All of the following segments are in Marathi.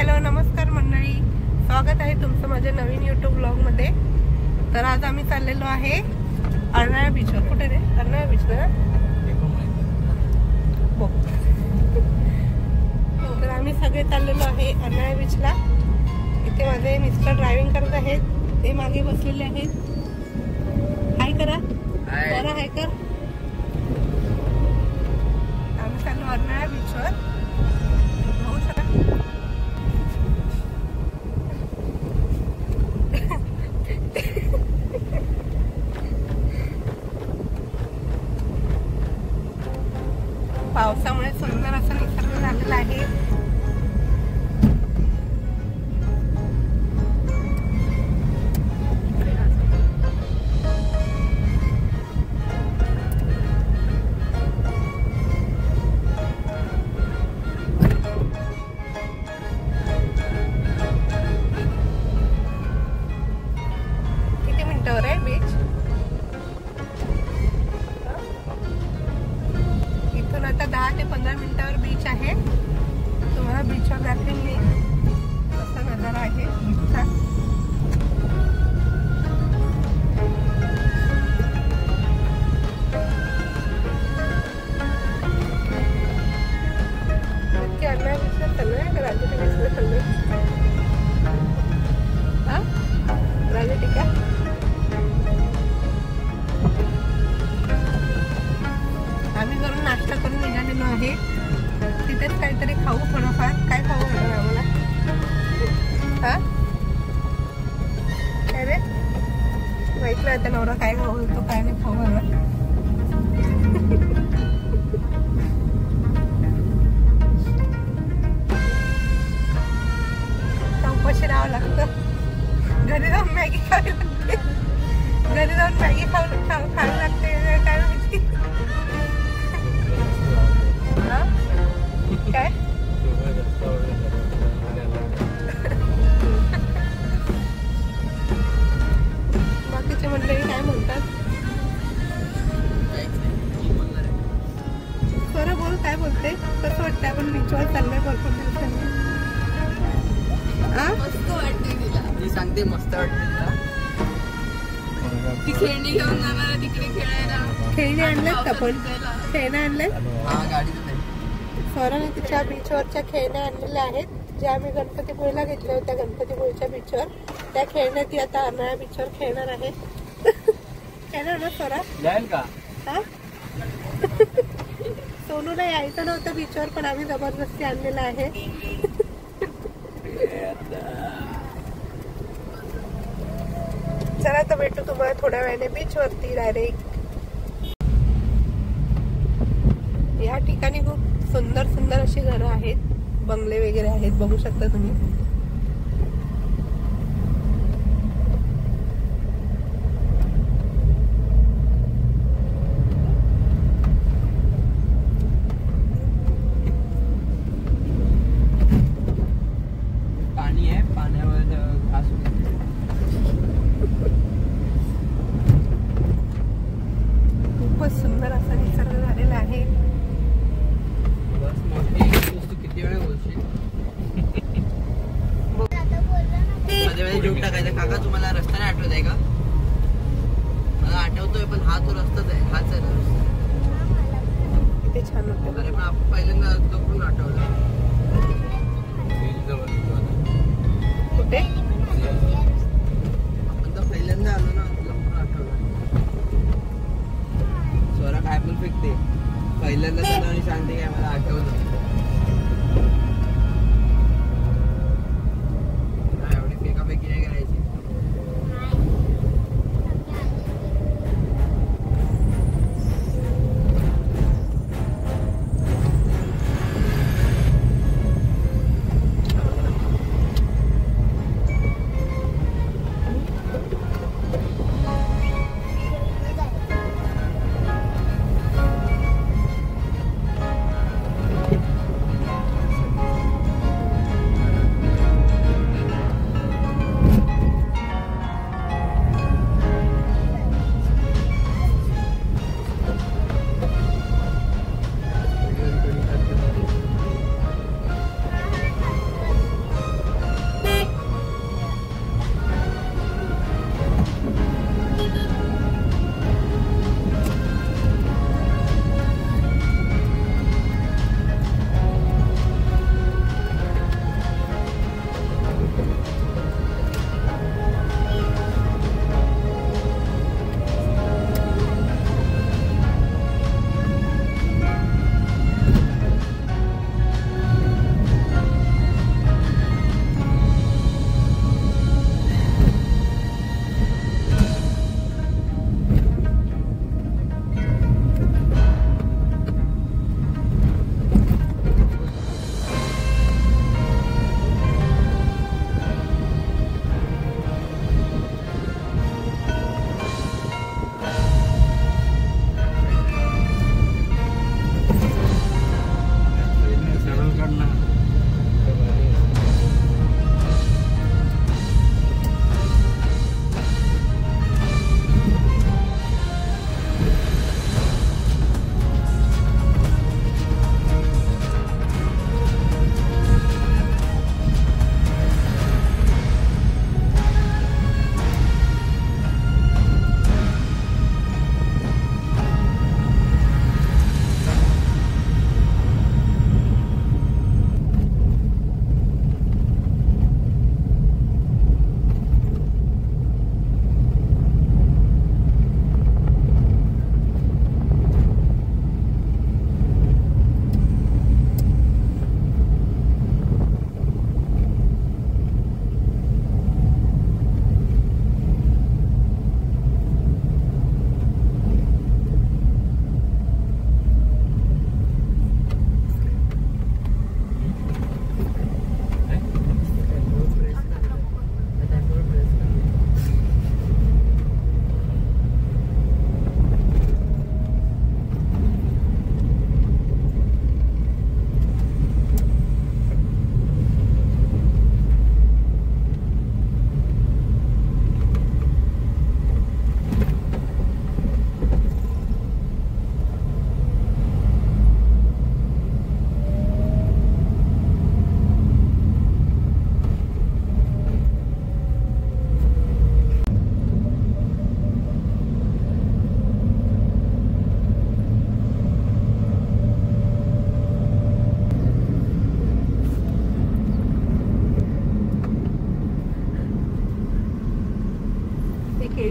हॅलो नमस्कार मंडळी, स्वागत आहे तुमचं माझ्या नवीन यूट्यूब ब्लॉगमध्ये। तर आज आम्ही चाललेलो आहे अर्नाळा बीचवर। कुठे रे? अर्नाळा बीचला तर आम्ही सगळे चाललेलो आहे अर्नाळा बीचला। इथे माझे मिस्टर ड्रायव्हिंग करत आहेत, ते मागे बसलेले आहेत। हाय करा, बरं हाय कर। आम्ही चाललो अर्नाळा बीचवर। पावसामुळे सुंदर असा निसर्ग झालेला आहे। किती मिनिटावर आहे बीच? आता 10 ते 15 मिनिटावर बीच आहे। तुम्हाला बीचवर दाखवेन मी कसा नजारा आहे बीचचा। नक्की अर्नाळा बीचला चाललोय का राजवाडी बीचला चाललोय? हा, राजवाडी का? आम्ही घरून नाश्ता करून निघालेलो आहे। तिथेच काहीतरी खाऊ, थोडंफार। काय खाऊ म्हणलं आम्हाला? हा काय रे? माहितलं आता नवरा काय खाऊ तो काय नाही खाऊ मला। उपाशी राहावं लागतं। घरी जाऊन मॅगी खावी लागते, घरी जाऊन मॅगी खावी लागते काय माहिती। काय बाकीचे मंडळी काय म्हणतात? खरं बोल, काय बोलते? कसं वाटतंय आपण बीचवर चाललोय भरपूर दिवसांनी? मस्त वाटते तिला, ती सांगते मस्त वाटते तिला। ती खेळणी घेऊन जाणार तिकडे खेळायला। खेळणी आणलेत का? पण खेळणे आणलेत? हा, गाडीत स्वराने तिच्या बीचवरच्या खेळण्या आणलेल्या आहेत, ज्या आम्ही गणपतीपुळेला घेतल्या होत्या। गणपतीपुळेच्या बीचवर त्या खेळण्या ती आता अर्नाळा बीचवर खेळणार आहे। खेळणार ना स्वरा? जाईल का? हा सोनूला यायचं नव्हतं बीचवर, पण आम्ही जबरदस्ती आणलेलं आहे। चला तर भेटू तुम्हाला थोड्या वेळाने बीचवरती डायरेक्ट। या ठिकाणी खूप सुंदर सुंदर अशी घरं आहेत, बंगले वगैरे आहेत, बघू शकता तुम्ही। पाणी आहे, पाण्यावर घास खूपच सुंदर असा निसर्ग झालेला आहे। किती वेळ बोलशील? मध्ये मध्ये जोक टाकायचा। काका तुम्हाला रस्ता नाही आठवत आहे का? मला आठवतोय, पण हा तो रस्ताच आहे, हाच आहे रस्ता। किती छान वाटतं। अरे पण आपण पहिल्यांदा तो पण आठवलं कुठे? आपण तर पहिल्यांदा आलो ना, तुला पण आठवलं? स्वरा काय पण फेकते, पहिल्यांदा त्याला आणि सांगते काय मला आठवलं। एवढी फेकाफेकी नाही करायची।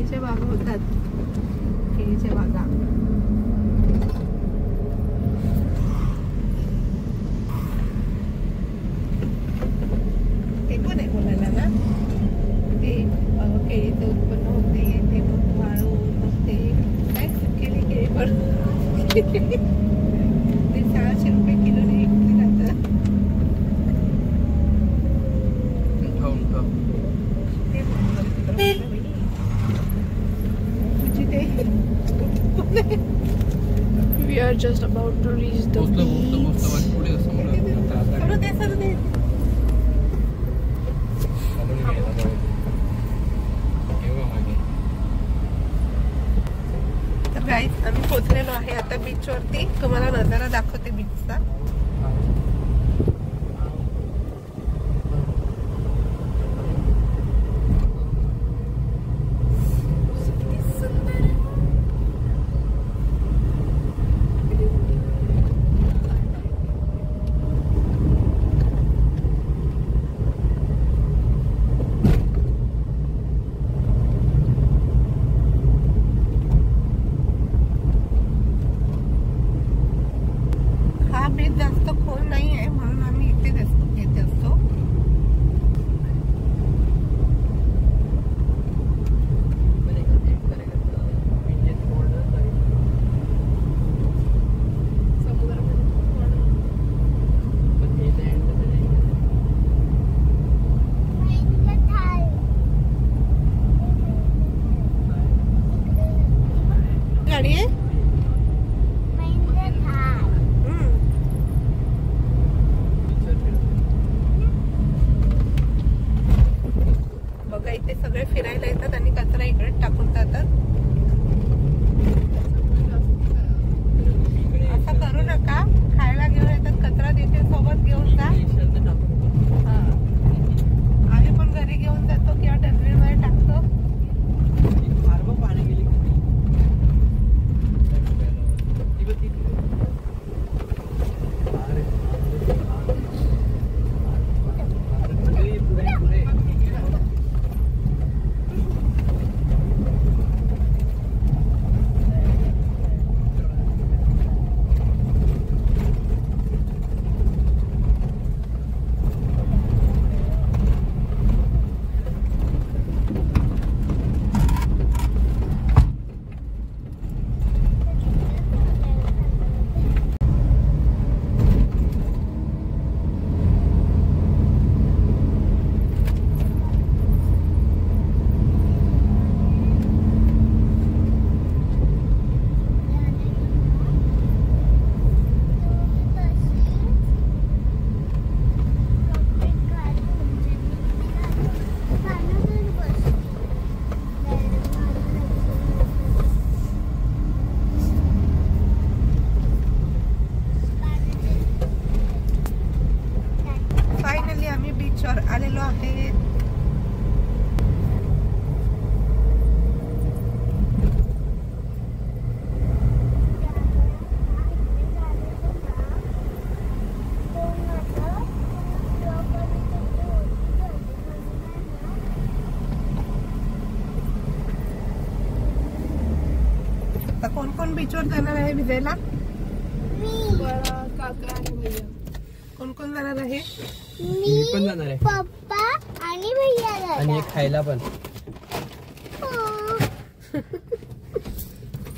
केळीच्या बागा होतात, केळीच्या बागा. ते पण आहे बोलायला ना, ते केळीचं उत्पन्न होते ते मग वाळून मग ते काय सुकेली केळी पण ते 600 रुपये किलोने विकली जातात. We are just about to reach the beach. तर गाईज आम्ही पोहोचलेलो आहे आता बीच वरती. तुम्हाला नजारा दाखवते बीचचा. बीच जास्त खोल नाही आहे म्हणून आम्ही इथे येत असतो. गाडी आहे बघा. इथे सगळे फिरायला येतात आणि कचरा इकडे टाकून जातात. असं करू नका. खायला घेऊन येतात कचरा तिथे सोबत घेऊन जा. आम्ही पण घरी घेऊन जातो किंवा डस्टबिन मध्ये टाकतो. आलेलो आहे. कोण कोण बीचवर जाणार आहे भिजायला? काका आणि भैया. कोण कोण जाणार आहे? मी पण जाणार आहे. पप्पा आणि भैया आणि एक खायला पण.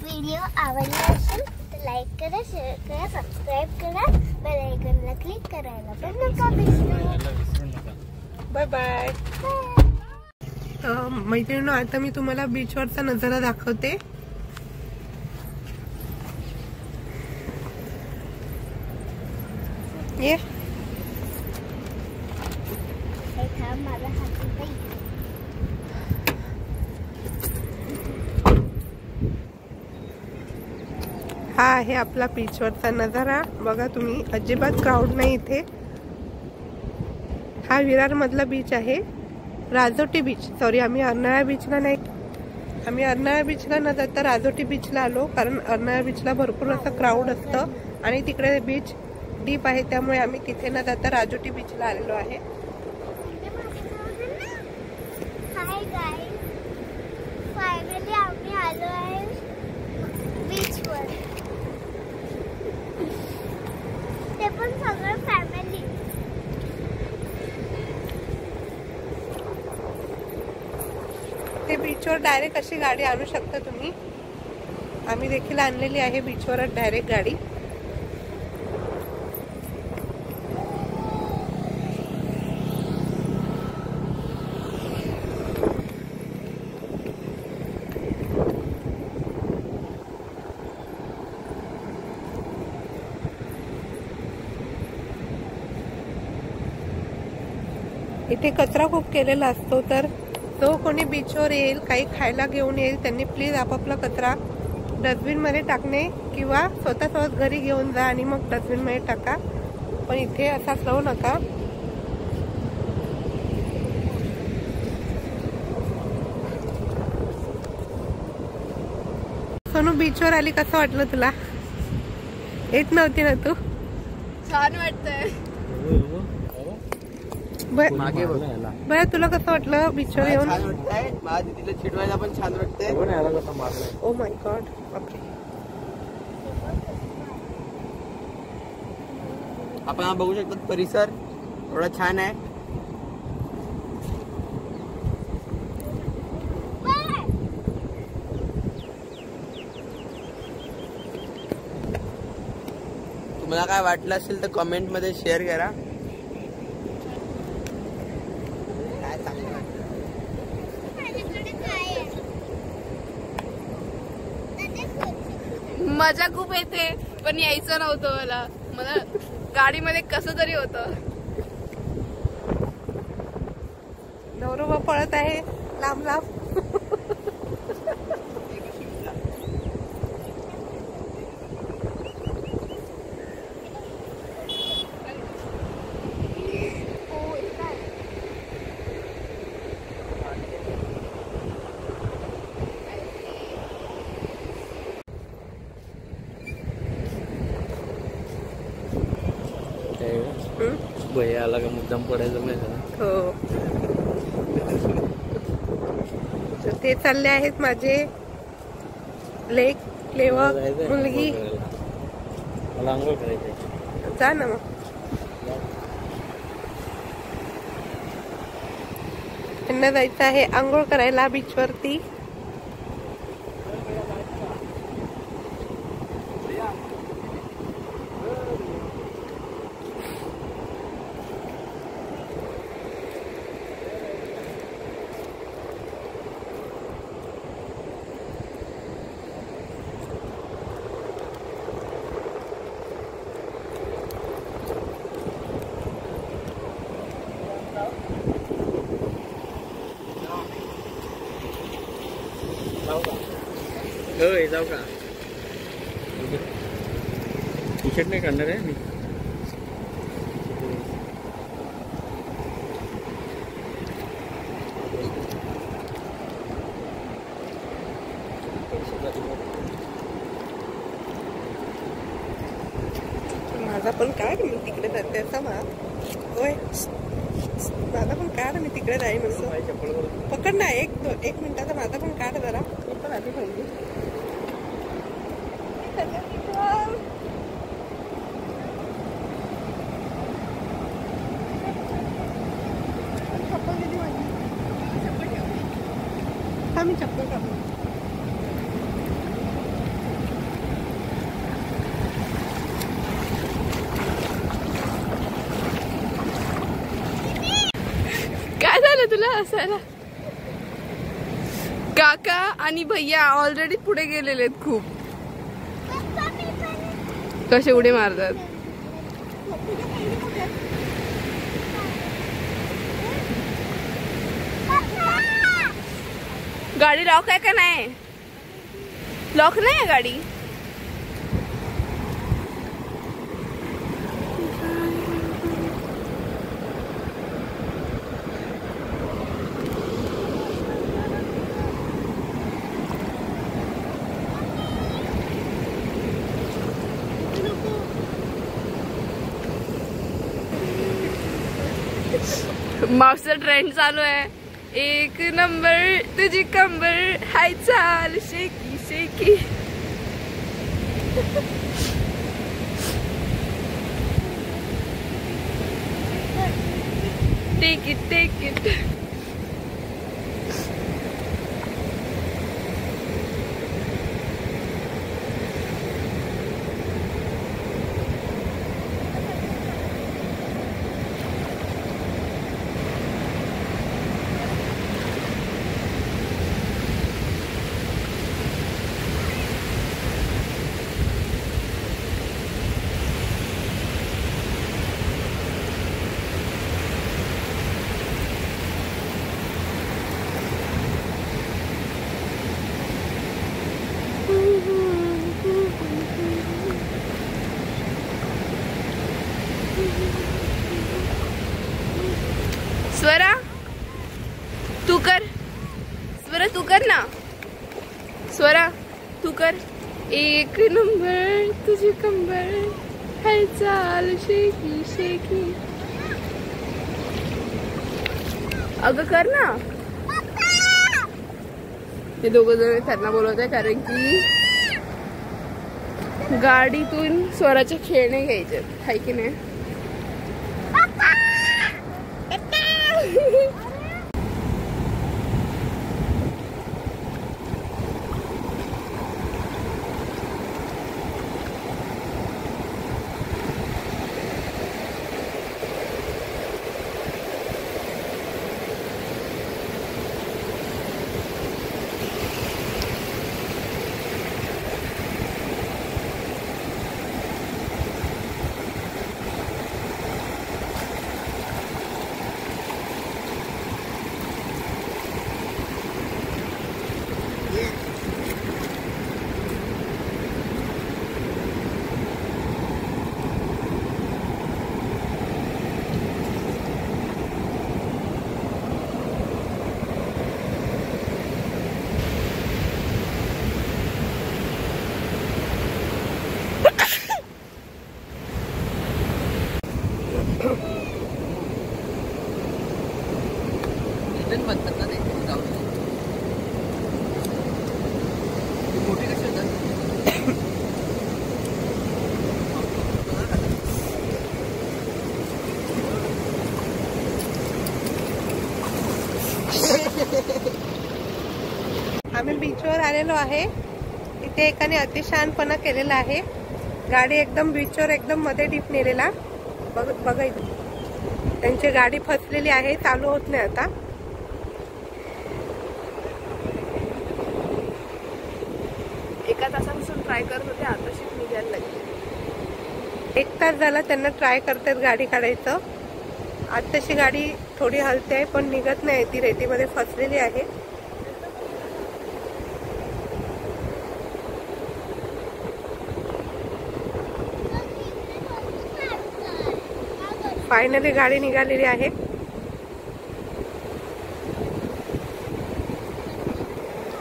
व्हिडिओ आवडला असेल तर लाईक करा, शेअर करा, सबस्क्राईब करा, बेल आयकॉनला क्लिक करायला पण नका विसरू. Bye bye. मैत्रिणींनो, आता मी तुम्हाला बीचवरचा नजारा दाखवते. ये माझा हात हा आहे आपला बीचवरचा नजारा. बघा तुम्ही, अजिबात क्राऊड नाही इथे. हा विरार मधला बीच आहे, राजोटी बीच. सॉरी, आम्ही अर्नाळा बीचला नाही, आम्ही अर्नाळा बीचला न जाता राजोटी बीचला आलो, कारण अर्नाळा बीचला भरपूर असं क्राऊड असतं आणि तिकडे बीच डीप आहे, त्यामुळे आम्ही तिथे न जाता राजोटी बीचला आलेलो आहे. हाय गाईज, फायनली आम्ही आलो आहे बीचवर. ते पण सगळं फॅमिली. ते बीचवर डायरेक्ट अशी गाडी आणू शकता तुम्ही. आम्ही देखील आणलेली आहे बीचवर डायरेक्ट गाडी. इथे कचरा खूप केलेला असतो, तर जो कोणी बीचवर येईल काही खायला घेऊन येईल त्यांनी प्लीज आपापला कचरा डस्टबिन मध्ये टाकणे किंवा स्वतः घरी घेऊन जा आणि मग डस्टबिन मध्ये टाका. पण इथे असाच राहू नका. सोनू बीचवर आली, कसं वाटलं तुला? येत नव्हती ना तू? छान वाटतंय. बरं तुला कसं वाटलं बीचवर येऊन? छान वाटतंय. माझ्या दीदीला चिडवायला पण छान वाटतंय. ओ माय गॉड, बापरे. आपण हा बघू शकतो परिसर एवढा छान आहे. तुम्हाला काय वाटलं असेल तर कमेंट मध्ये शेअर करा. काय चांगलं वाटलं. मजा खूप येते, पण यायचं नव्हतं मला गाडीमध्ये कसं तरी होतं. नवरोबा पळत आहे लांब लांब. भैया आला का मुद्दाम पडायचं नाही. हो. तर ते चालले आहेत माझे लेक लेवक मुलगी. मला आंघोळ करायचंय. जा ना मग. त्यांना जायचं आहे आंघोळ करायला बीचवरती. जाऊ का? टी शर्ट नाही काढणार आहे मी. माझा पण काढ, मी तिकडे जाते असा मा. होय माझा पण काढ, मी तिकडे जाईन असं. पकड ना एक मिनिटाचा माझा पण काढ जरा. मी पण आधी पाहिजे. हा मी चप्पल काढतो. काय झालं तुला असायला? काका आणि भैया ऑलरेडी पुढे गेलेले आहेत खूप. कसे उडे मारतात. गाडी लॉक आहे का नाही? लॉक नाही आहे गाडी. मावशीचा ट्रेंड चालू आहे. एक नंबर तुझी कंबर हाय चाल शेकी शेकी. Take it take it. Swara तू कर. स्वरा तू कर ना. स्वरा तू कर. एक नंबर तुझी कंबर हाय चाल शेकी शेकी. अगं कर ना. हे दोघं जण त्यांना बोलवत आहे कारण की गाडीतून स्वराचे खेळणे घ्यायचे हाय की नाही. आम्ही बीचवर आलेलो आहे. इथे एकाने अतिशहाणपणा केलेला आहे. गाडी एकदम बीचवर एकदम मध्ये डीप नेलेला. बघायचं त्यांची गाडी फसलेली आहे, चालू होत नाही आता. एका तासापासून ट्राय करत होते, आताशी निघायला लागली. 1 तास झाला त्यांना ट्राय करतात गाडी काढायचं. आताशी गाडी थोडी हलते पण निघत नाही, ती रेतीमध्ये फसलेली आहे. फायनली गाडी निघालेली आहे.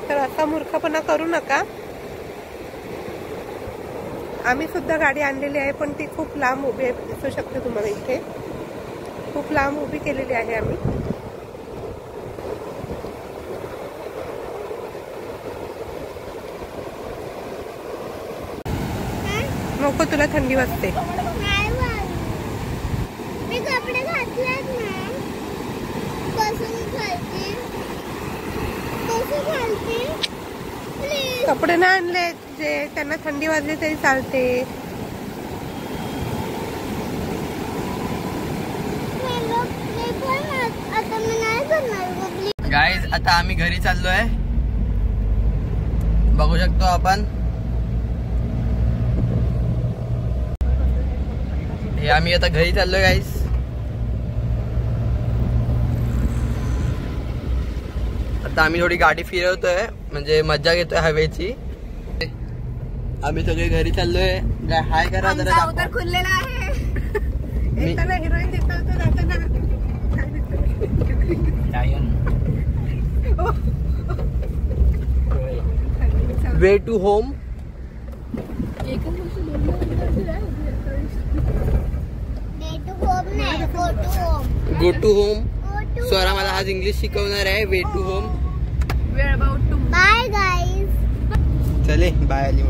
तर असा मूर्खपणा करू नका. आम्ही सुद्धा गाडी आणलेली आहे पण ती खूप लांब उभी आहे, दिसू शकते तुम्हाला. इथे खूप लांब उभी केलेली आहे आम्ही. नको तुला थंडी वाजते. मी कपडे घातलेत ना. कसं घालते प्लीज. कपडे नाही आणले जे त्यांना थंडी वाजली तरी चालते. आता मी नाही करणार. गाईज आता आम्ही घरी चाललोय, बघू शकतो आपण. हे आम्ही आता घरी चाललोय गाईज. आता आम्ही थोडी गाडी फिरवतोय, म्हणजे मज्जा घेतोय हवेची. आम्ही सगळे घरी चाललोय. हाय करा जरा. अवतार खुललेला आहे. येताना हिरोईन दिसतो, जाताना way to home. Go to home. Go to home. Go Swara मला आज इंग्लिश शिकवणार आहे. Way to home. वेळ अबाउट टू. Bye guys. चले बाय आली.